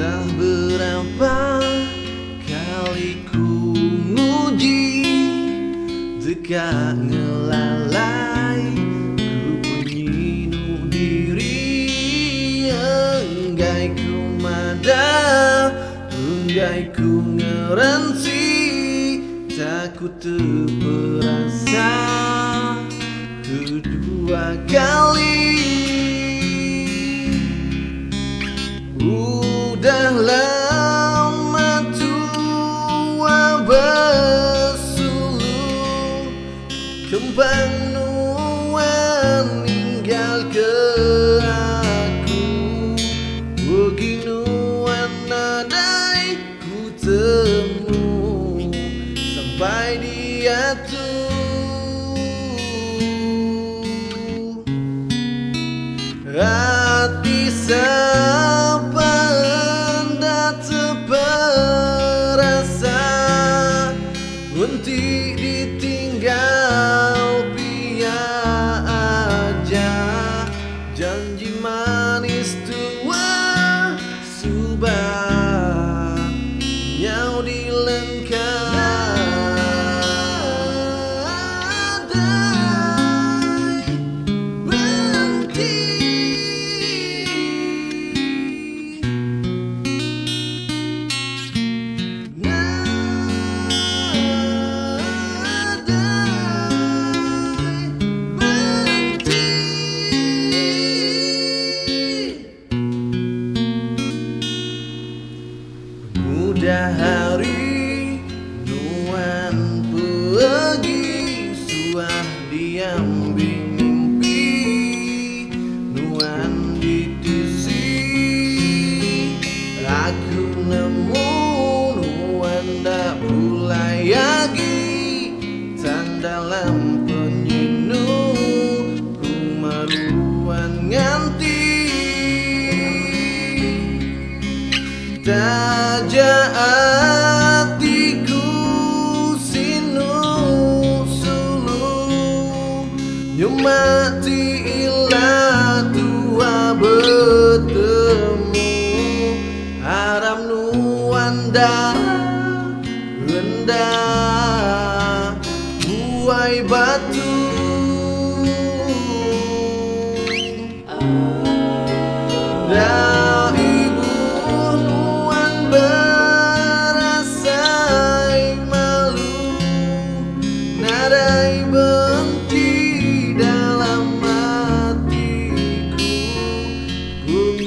Entah berapa kali ku nguji, dekat ngelalai ku penyinu diri. Enggai ku madar, enggai ku ngeransi, takut terperasa kedua kali. Udah lama tua bersuluh, kembang nuan ninggal ke aku. Beginuan nadai ku temu sampai dia tuh hati siapa hendak terperasa, untuk ditinggal biar aja. Janji manis tua subah nyau dilengkapi. Udah hari nuan pergi, suah diambil mimpi nuan ditisi. Aku nemu nuan dak pulai lagi, tan dalam penyinu ku maruan nganti. Taja hatiku sinu sulu, nyumati ilah tua bertemu. Haram nuan dah rendah buai batu. Dah ibu nuan berasai malu, nadai benci dalam hatiku. Ku